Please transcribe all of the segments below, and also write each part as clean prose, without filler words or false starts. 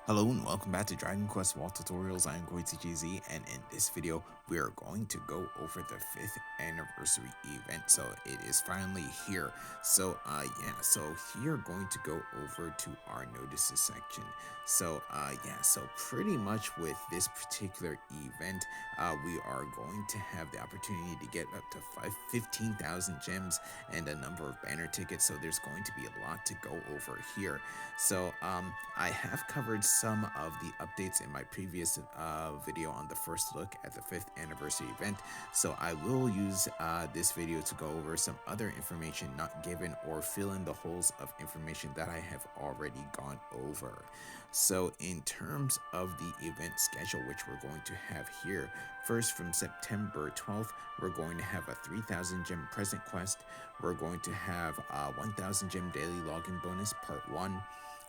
Hello and welcome back to Dragon Quest Wall Tutorials. I'm GoTGZ, and in this video we are going to go over the 5th anniversary event. So it is finally here. So here going to go over to our notices section. So pretty much with this particular event, we are going to have the opportunity to get up to 15,000 gems and a number of banner tickets. So there's going to be a lot to go over here. I have covered some of the updates in my previous video on the first look at the 5th anniversary event, so I will use this video to go over some other information not given or fill in the holes of information that I have already gone over. So in terms of the event schedule, which we're going to have here, first from September 12th, we're going to have a 3,000 gem present quest. We're going to have a 1,000 gem daily login bonus part 1.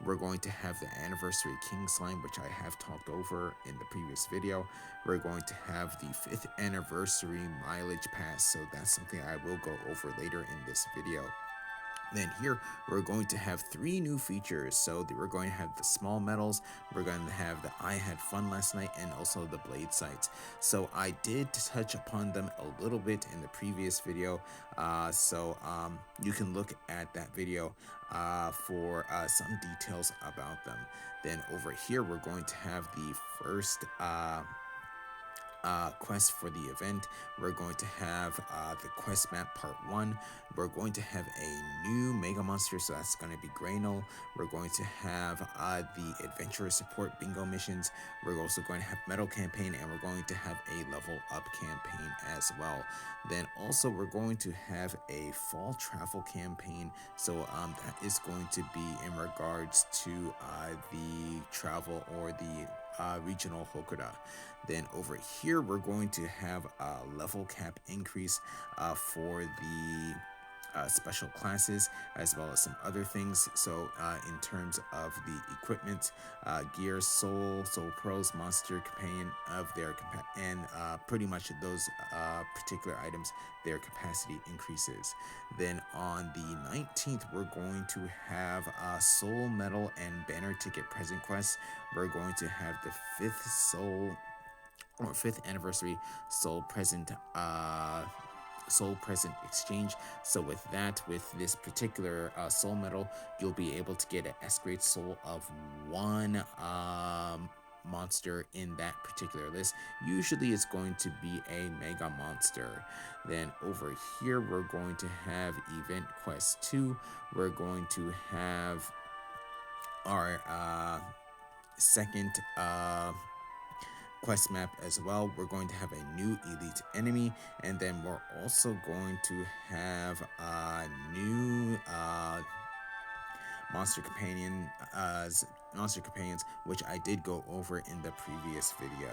We're going to have the anniversary king slime, which I have talked over in the previous video. We're going to have the 5th anniversary mileage pass, so that's something I will go over later in this video. Then here we're going to have 3 new features. We're going to have the small medals, we're going to have the I had fun last night, and also the blade sights. So I did touch upon them a little bit in the previous video. You can look at that video for some details about them. Then over here we're going to have the first quest for the event. We're going to have the quest map part 1. We're going to have a new mega monster, so that's going to be Graynol. We're going to have the adventurer support bingo missions. We're also going to have metal campaign, and we're going to have a level up campaign as well. Then also we're going to have a fall travel campaign, so that is going to be in regards to the travel or the regional Hokuda. Then over here we're going to have a level cap increase for the special classes, as well as some other things. In terms of the equipment, gear, soul pearls, monster companion of their and pretty much those particular items, their capacity increases. Then on the 19th we're going to have soul medal and banner ticket present quests. We're going to have the 5th anniversary soul present exchange. So with this particular soul medal, you'll be able to get an S grade soul of 1 monster in that particular list. Usually it's going to be a mega monster. Then over here we're going to have event quest 2. We're going to have our second quest map as well. We're going to have a new elite enemy, and then we're also going to have a new monster companions, which I did go over in the previous video.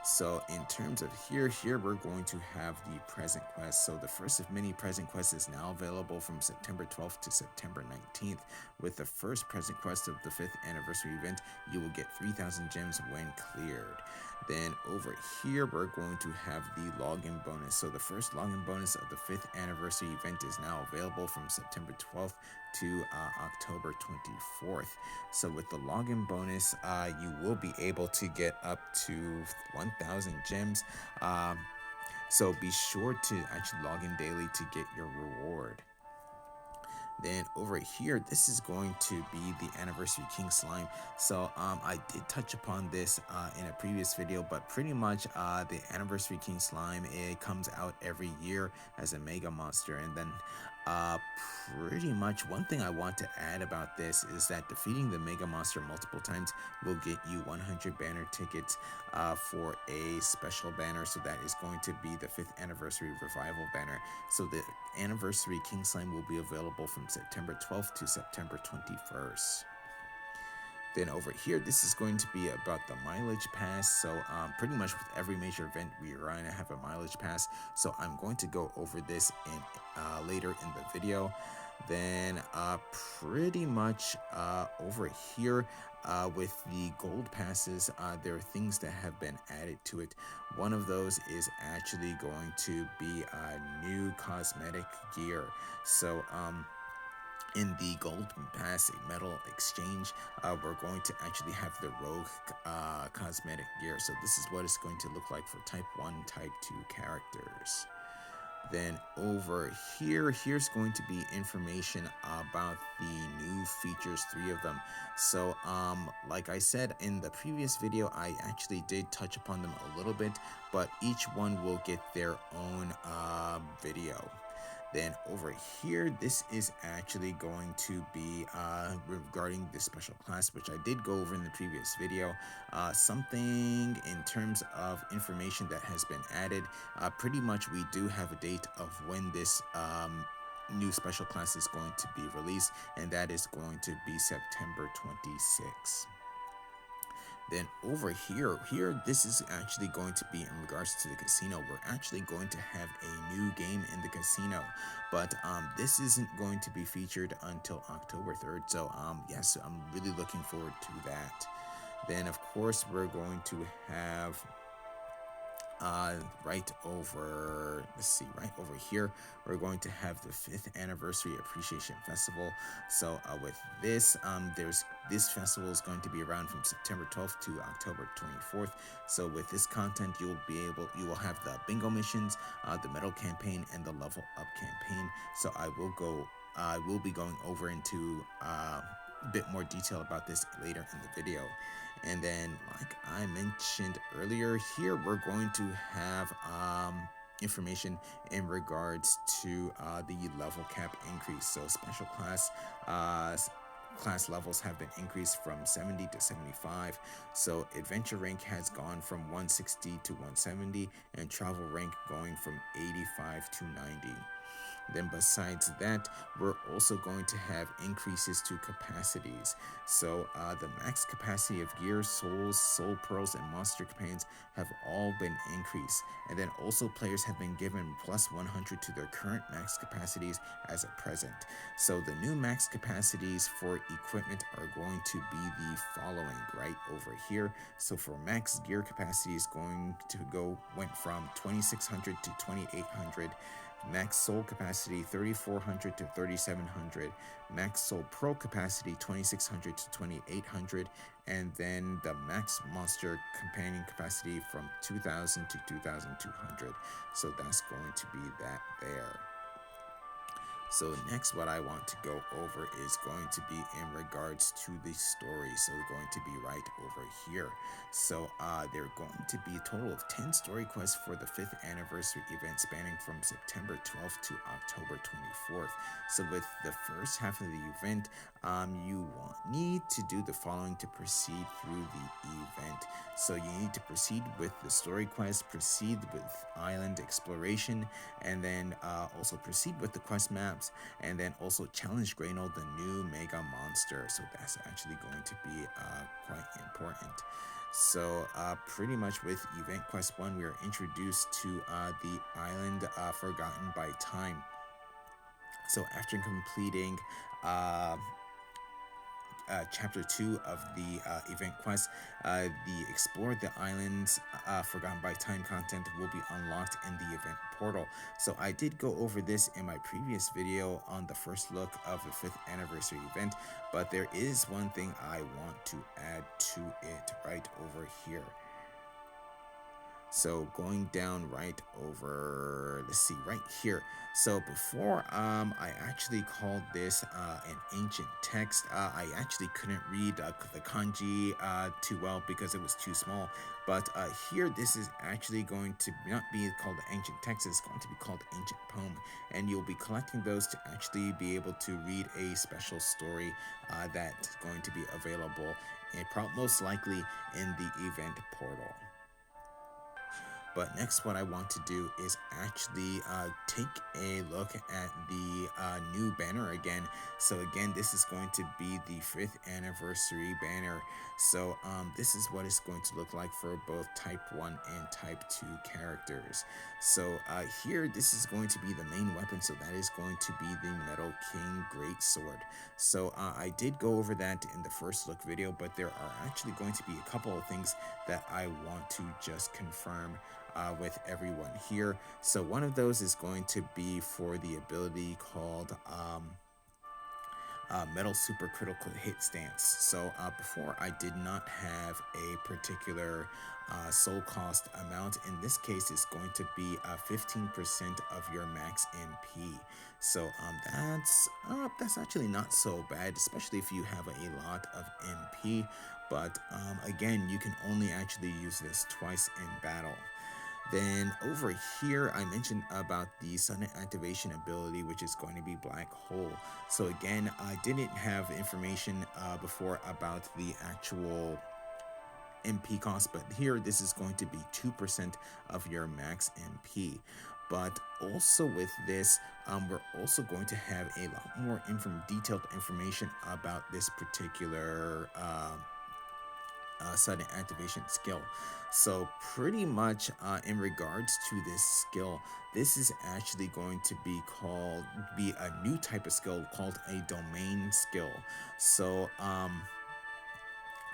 So in terms of here we're going to have the present quest. So the first of many present quests is now available from September 12th to September 19th. With the first present quest of the 5th anniversary event, you will get 3,000 gems when cleared. Then over here we're going to have the login bonus. So the first login bonus of the 5th anniversary event is now available from September 12th to October 24th. So with the login bonus, you will be able to get up to 1,000 gems. So be sure to actually log in daily to get your reward. Then over here, this is going to be the anniversary king slime. So I did touch upon this in a previous video, but pretty much the anniversary king slime, it comes out every year as a mega monster. And then pretty much one thing I want to add about this is that defeating the mega monster multiple times will get you 100 banner tickets for a special banner. So that is going to be the 5th anniversary revival banner. So the anniversary king slime will be available from September 12th to September 21st. Then over here, this is going to be about the mileage pass. So pretty much with every major event, we are going to have a mileage pass. So I'm going to go over this later in the video. Then pretty much over here with the gold passes, there are things that have been added to it. One of those is actually going to be new cosmetic gear. In the gold pass metal exchange, we're going to actually have the rogue cosmetic gear. So this is what it's going to look like for type 1, type 2 characters. Then over here, here's going to be information about the new features, three of them. So like I said in the previous video, I actually did touch upon them a little bit, but each one will get their own video. Then over here, this is actually going to be regarding the special class, which I did go over in the previous video. Something in terms of information that has been added. Pretty much we do have a date of when this new special class is going to be released, and that is going to be September 26th. Then over here, this is actually going to be in regards to the casino. We're actually going to have a new game in the casino, but this isn't going to be featured until October 3rd. So yes, I'm really looking forward to that. Then of course we're going to have right over, let's see, right over here, we're going to have the 5th anniversary appreciation festival. So with this, this festival is going to be around from September 12th to October 24th. So with this content, you will have the bingo missions, the medal campaign, and the level up campaign. So I will be going over into a bit more detail about this later in the video. And then, like I mentioned earlier, here we're going to have information in regards to the level cap increase. So special class levels have been increased from 70 to 75. So adventure rank has gone from 160 to 170, and travel rank going from 85 to 90. Then besides that, we're also going to have increases to capacities. So the max capacity of gears, souls, soul pearls, and monster companions have all been increased. And then also players have been given plus 100 to their current max capacities as a present. So the new max capacities for equipment are going to be the following right over here. So for max gear capacity is going to went from 2600 to 2800. Max Soul capacity 3400 to 3700, Max Soul Pro capacity 2600 to 2800, and then the Max Monster Companion capacity from 2000 to 2200. So that's going to be that there. So next, what I want to go over is going to be in regards to the story. So they're going to be right over here. So they're going to be a total of 10 story quests for the 5th anniversary event spanning from September 12th to October 24th. So with the first half of the event, you need to do the following to proceed through the event. So you need to proceed with the story quest, proceed with island exploration, and then also proceed with the quest maps, and then also challenge Grano, the new mega monster. So that's actually going to be quite important. So pretty much with event quest 1, we are introduced to the island forgotten by time. So after completing chapter 2 of the event quest, the explore the islands forgotten by time content will be unlocked in the event portal. So I did go over this in my previous video on the first look of the 5th anniversary event, but there is one thing I want to add to it right over here. So going down right over, let's see, right here. So before I actually called this an ancient text. I actually couldn't read the kanji too well because it was too small. But here, this is actually going to not be called the ancient text. It's going to be called ancient poem, and you'll be collecting those to actually be able to read a special story that's going to be available, and most likely in the event portal. But next, what I want to do is actually take a look at the new banner again. So again, this is going to be the 5th anniversary banner. So this is what it's going to look like for both Type 1 and Type 2 characters. So here, this is going to be the main weapon. So that is going to be the Metal King Great Sword. So I did go over that in the first look video, but there are actually going to be a couple of things that I want to just confirm with everyone here. So one of those is going to be for the ability called metal super critical hit stance. So before I did not have a particular soul cost amount. In this case, it's going to be 15% of your max MP. So that's actually not so bad, especially if you have a lot of MP. But again, you can only actually use this twice in battle. Then over here, I mentioned about the sudden activation ability, which is going to be Black Hole. So again, I didn't have information before about the actual MP cost, but here this is going to be 2% of your max MP. But also with this, we're also going to have a lot more detailed information about this particular sudden activation skill. So pretty much in regards to this skill, this is actually going to be a new type of skill called a domain skill. So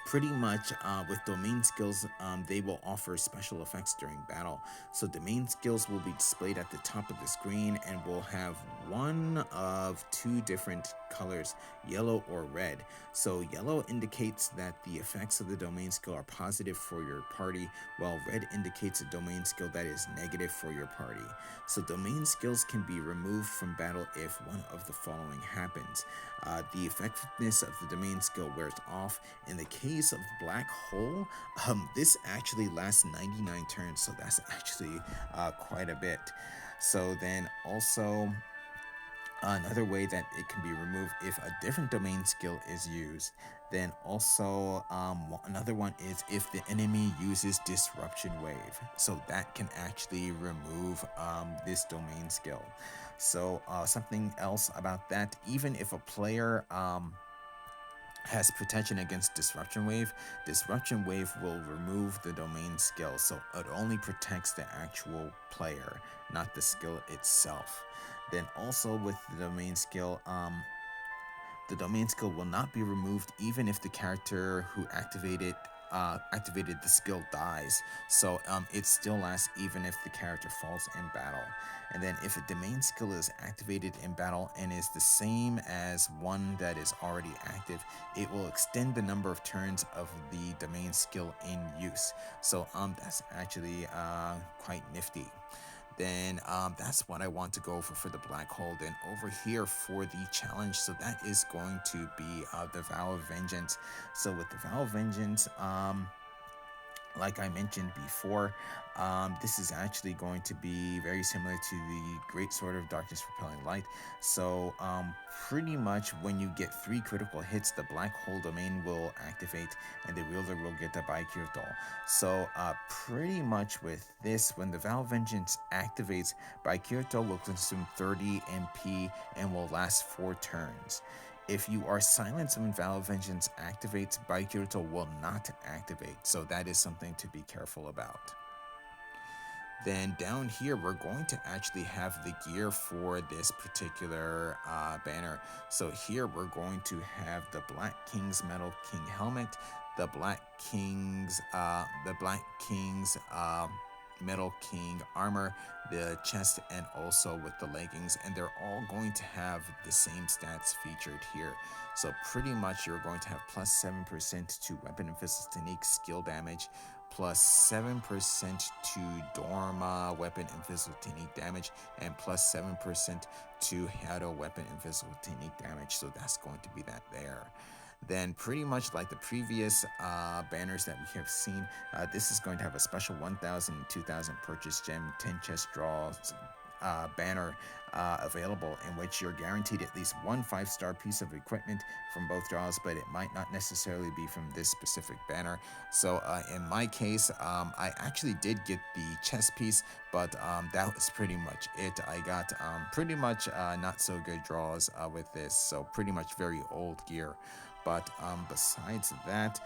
pretty much with domain skills, they will offer special effects during battle. So domain skills will be displayed at the top of the screen and will have one of two different colors, yellow or red. So yellow indicates that the effects of the domain skill are positive for your party, while red indicates a domain skill that is negative for your party. So domain skills can be removed from battle if one of the following happens. The effectiveness of the domain skill wears off. In the case of Black Hole, this actually lasts 99 turns, so that's actually quite a bit. So then also another way that it can be removed if a different domain skill is used. Then also another one is if the enemy uses disruption wave, so that can actually remove this domain skill. So something else about that, even if a player has protection against disruption wave, disruption wave will remove the domain skill, so it only protects the actual player, not the skill itself. Then also with the domain skill will not be removed even if the character who activated the skill dies. So it still lasts even if the character falls in battle. And then if a domain skill is activated in battle and is the same as one that is already active, it will extend the number of turns of the domain skill in use. So that's actually quite nifty. Then that's what I want to go for the Black Hole. Then over here for the challenge, so that is going to be the Vow of Vengeance. So with the Vow of Vengeance, like I mentioned before, this is actually going to be very similar to the Great Sword of Darkness Repelling Light. So pretty much when you get 3 critical hits, the Black Hole domain will activate and the wielder will get the Baikirto. So pretty much with this, when the Vow of Vengeance activates, Baikirto will consume 30 MP and will last 4 turns. If you are silenced when Vow of Vengeance activates, Baikirto will not activate, so that is something to be careful about. Then down here, we're going to actually have the gear for this particular banner. So here we're going to have the Black King's Metal King helmet, the Black King's Metal King armor, the chest, and also with the leggings, and they're all going to have the same stats featured here. So pretty much you're going to have plus 7% to weapon and physical technique skill damage, plus 7% to Dorma weapon and physical technique damage, and plus 7% to Hado weapon and physical technique damage. So that's going to be that there. Then pretty much like the previous banners that we have seen, this is going to have a special 1,000 and 2,000 purchase gem 10 chest draws banner available, in which you're guaranteed at least one 5-star piece of equipment from both draws, but it might not necessarily be from this specific banner. So in my case, I actually did get the chest piece, but that was pretty much it. I got pretty much not so good draws with this, so pretty much very old gear. But besides that,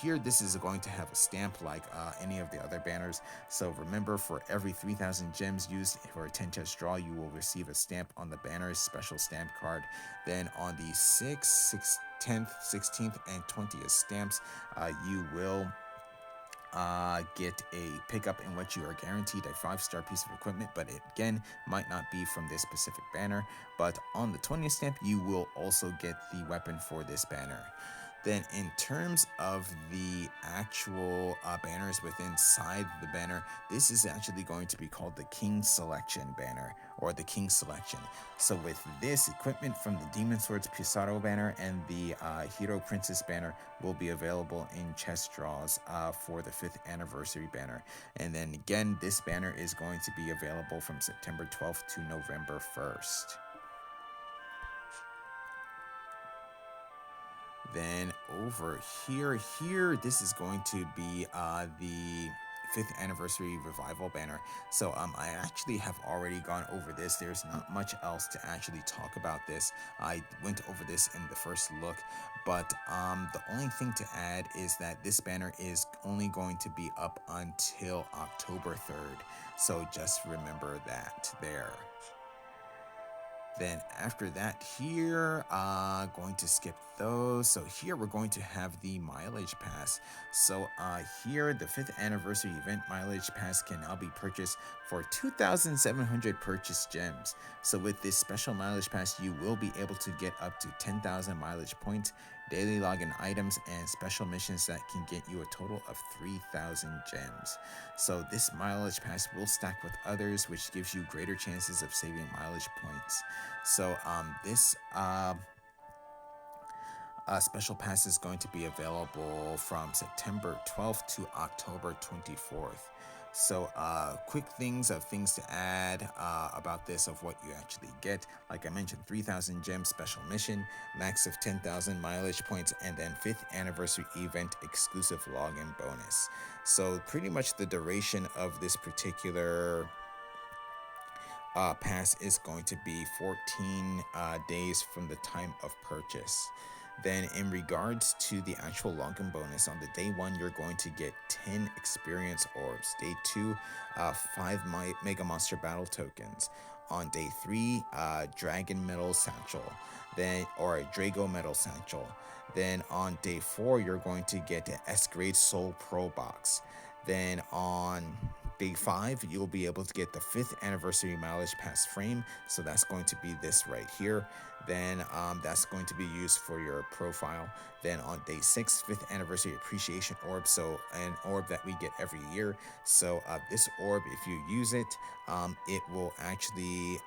here this is going to have a stamp like any of the other banners. So remember, for every 3,000 gems used for a 10 chest draw, you will receive a stamp on the banner's special stamp card. Then on the 6th, 10th, 16th, and 20th stamps, you will get a pickup in which you are guaranteed a 5-star piece of equipment, but it again might not be from this specific banner. But on the 20th stamp, you will also get the weapon for this banner. Then, in terms of the actual banners within inside the banner, this is actually going to be called the King Selection banner, or the King Selection. So, with this, equipment from the Demon Swords Pisaro banner and the Hero Princess banner will be available in chest draws for the 5th anniversary banner. And then again, this banner is going to be available from September 12th to November 1st. Then over here, this is going to be the 5th anniversary revival banner. So I actually have already gone over this. There's not much else to actually talk about this. I went over this in the first look, but the only thing to add is that this banner is only going to be up until October 3rd. So just remember that there. Then after that here, going to skip those. So here we're going to have the mileage pass. So here the 5th anniversary event mileage pass can now be purchased for 2,700 purchased gems. So with this special mileage pass, you will be able to get up to 10,000 mileage points, daily login items, and special missions that can get you a total of 3,000 gems. So this mileage pass will stack with others, which gives you greater chances of saving mileage points. So this special pass is going to be available from September 12th to October 24th. So quick things to add about this of what you actually get. Like I mentioned, 3,000 gems special mission, max of 10,000 mileage points, and then 5th anniversary event exclusive login bonus. So pretty much the duration of this particular pass is going to be 14 days from the time of purchase. Then, in regards to the actual login bonus, on the day 1, you're going to get 10 experience orbs. Day 2, 5 Mega Monster Battle tokens. On day 3, Dragon Metal Satchel, then or a Drago Metal Satchel. Then on day 4, you're going to get an S-Grade Soul Pro box. Then on day 5, you'll be able to get the 5th anniversary mileage pass frame. So that's going to be this right here. Then that's going to be used for your profile. Then on day 6, 5th anniversary appreciation orb. So an orb that we get every year. So this orb, if you use it, it will actually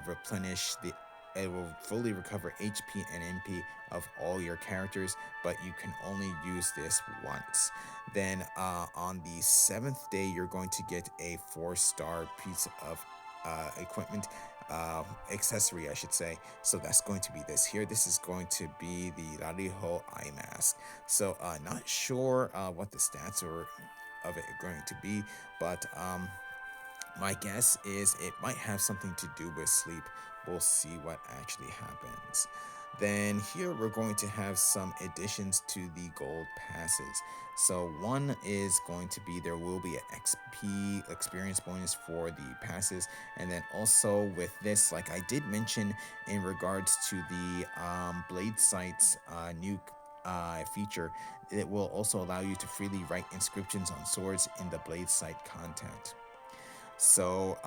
replenish the it will fully recover HP and MP of all your characters, but you can only use this once. Then on the 7th day, you're going to get a 4-star piece of equipment, accessory, I should say. So that's going to be this here. This is going to be the Rariho eye mask. So not sure what the stats of it are going to be, but my guess is it might have something to do with sleep. We'll see what actually happens. Then here we're going to have some additions to the gold passes. So one is going to be there will be an XP experience bonus for the passes, and then also with this, like I did mention in regards to the Blade Sight's new feature, it will also allow you to freely write inscriptions on swords in the Blade Sight content. So,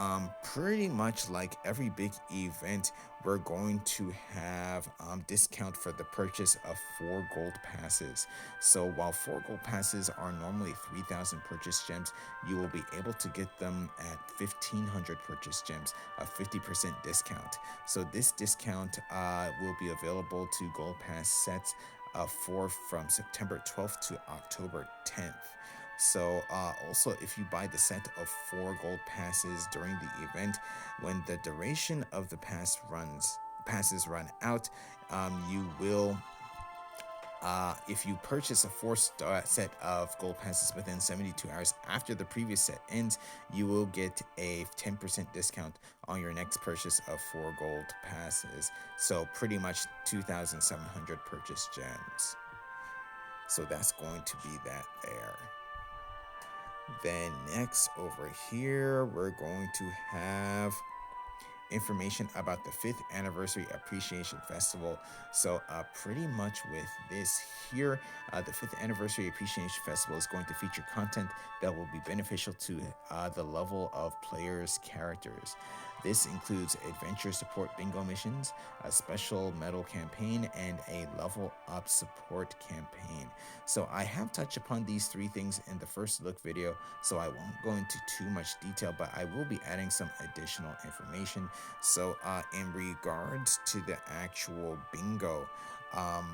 pretty much like every big event, we're going to have discount for the purchase of 4 gold passes. So while 4 gold passes are normally 3,000 purchase gems, you will be able to get them at 1,500 purchase gems, a 50% discount. So this discount will be available to gold pass sets from September 12th to October 10th. So also, if you buy the set of 4 gold passes during the event, when the duration of the passes run out, you will if you purchase a 4-star set of gold passes within 72 hours after the previous set ends, you will get a 10% discount on your next purchase of 4 gold passes. So pretty much 2,700 purchase gems. So that's going to be that there. Then next over here, we're going to have information about the 5th Anniversary Appreciation Festival. So, pretty much with this here, the 5th Anniversary Appreciation Festival is going to feature content that will be beneficial to the level of players' characters. This includes adventure support bingo missions, a special medal campaign, and a level up support campaign. So I have touched upon these three things in the first look video, so I won't go into too much detail, but I will be adding some additional information. So in regards to the actual bingo, um,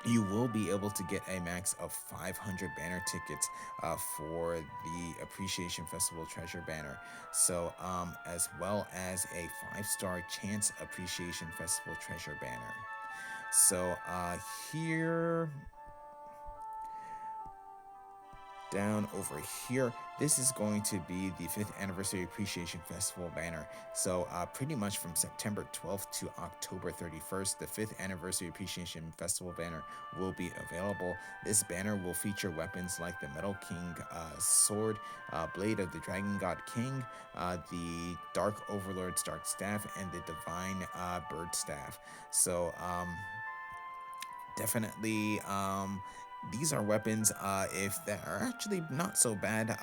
you will be able to get a max of 500 banner tickets for the Appreciation Festival Treasure banner. So, as well as a 5-star Chance Appreciation Festival Treasure banner. So, here down over here, this is going to be the 5th Anniversary Appreciation Festival banner. So pretty much from September 12th to October 31st, the 5th Anniversary Appreciation Festival banner will be available. This banner will feature weapons like the Metal King sword, Blade of the Dragon God King, the Dark Overlord's Dark Staff, and the Divine Bird Staff. So definitely these are weapons if that are actually not so bad.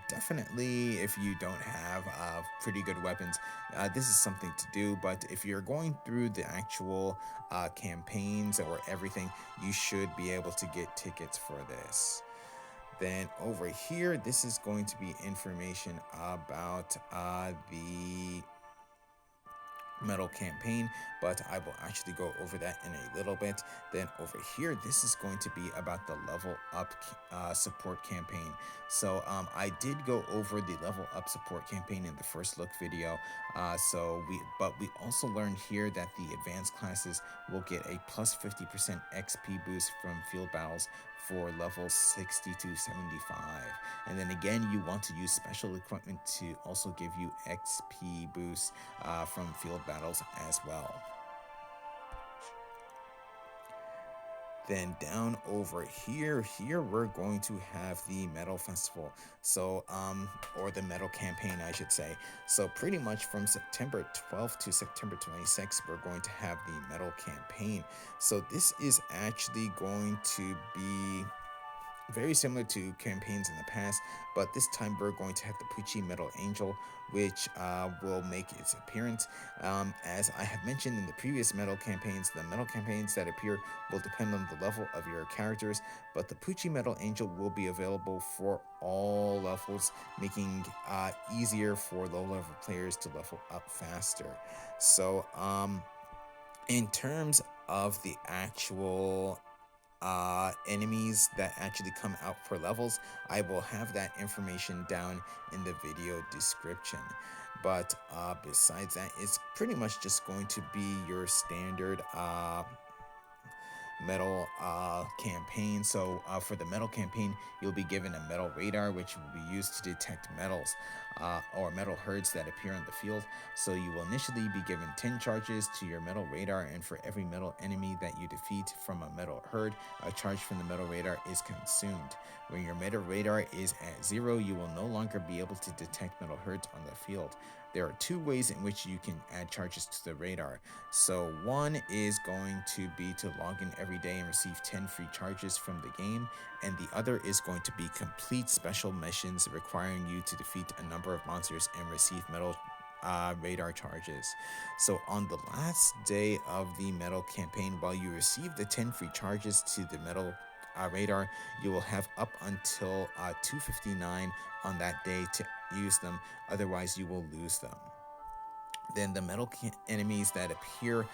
Definitely if you don't have pretty good weapons, this is something to do. But if you're going through the actual campaigns or everything, you should be able to get tickets for this. Then over here, this is going to be information about the medal campaign, but I will actually go over that in a little bit. Then over here, this is going to be about the level up support campaign. So I did go over the level up support campaign in the first look video. But we also learned here that the advanced classes will get a plus 50% XP boost from field battles for levels 60 to 75. And then again, you want to use special equipment to also give you XP boosts from field battles as well. Then down over here we're going to have the medal festival. So or the medal campaign, I should say. So pretty much from September 12th to September 26th, we're going to have the medal campaign. So this is actually going to be very similar to campaigns in the past, but this time we're going to have the Pucci Metal Angel, which will make its appearance. As I have mentioned in the previous metal campaigns, the metal campaigns that appear will depend on the level of your characters, but the Pucci Metal Angel will be available for all levels, making easier for low-level players to level up faster. So, in terms of the actual enemies that actually come out for levels, I will have that information down in the video description. But besides that, it's pretty much just going to be your standard metal campaign. So for the metal campaign, you'll be given a metal radar, which will be used to detect metals or metal herds that appear on the field. So you will initially be given 10 charges to your metal radar, and for every metal enemy that you defeat from a metal herd, a charge from the metal radar is consumed. When your metal radar is at 0, you will no longer be able to detect metal herds on the field. There are two ways in which you can add charges to the radar. So one is going to be to log in every day and receive 10 free charges from the game, and the other is going to be complete special missions requiring you to defeat a number of monsters and receive metal radar charges. So on the last day of the metal campaign, while you receive the 10 free charges to the metal radar, you will have up until 2:59 on that day to use them, otherwise you will lose them. Then the metal enemies that appear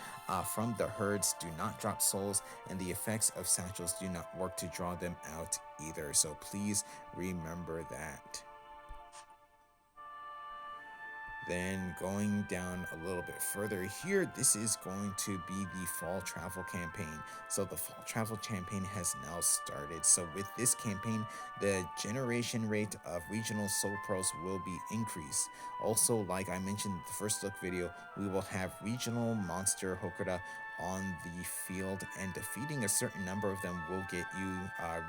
from the herds do not drop souls, and the effects of satchels do not work to draw them out either, so please remember that. Then going down a little bit further here, this is going to be the fall travel campaign. So the fall travel campaign has now started. So with this campaign, the generation rate of regional soul pearls will be increased. Also, like I mentioned in the first look video, we will have regional monster Hokuda on the field, and defeating a certain number of them will get you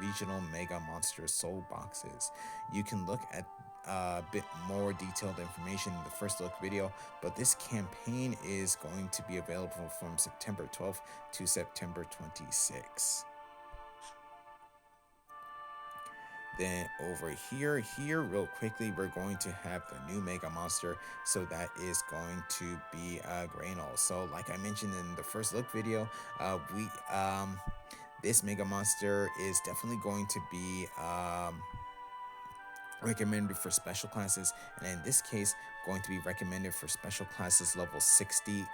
regional mega monster soul boxes. You can look at a bit more detailed information in the first look video, but this campaign is going to be available from September 12th to September 26th. Then over here real quickly, we're going to have the new Mega Monster. So that is going to be Graynol. So like I mentioned in the first look video, this Mega Monster is definitely going to be recommended for special classes, and in this case going to be recommended for special classes level 60.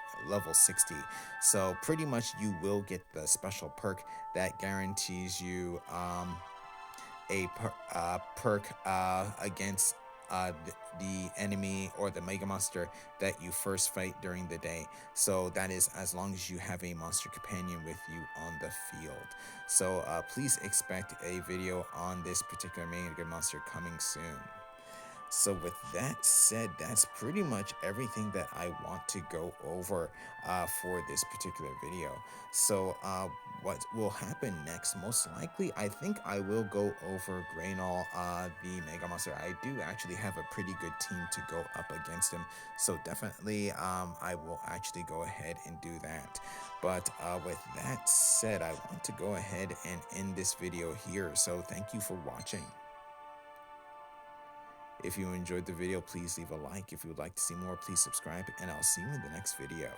So pretty much you will get the special perk that guarantees you perk against the enemy or the Mega Monster that you first fight during the day. So that is as long as you have a monster companion with you on the field. So please expect a video on this particular Mega Monster coming soon. So with that said, that's pretty much everything that I want to go over for this particular video. So what will happen next? Most likely, I think I will go over Graynol, the Mega Monster. I do actually have a pretty good team to go up against him. So definitely I will actually go ahead and do that. But with that said, I want to go ahead and end this video here. So thank you for watching. If you enjoyed the video, please leave a like. If you would like to see more, please subscribe, and I'll see you in the next video.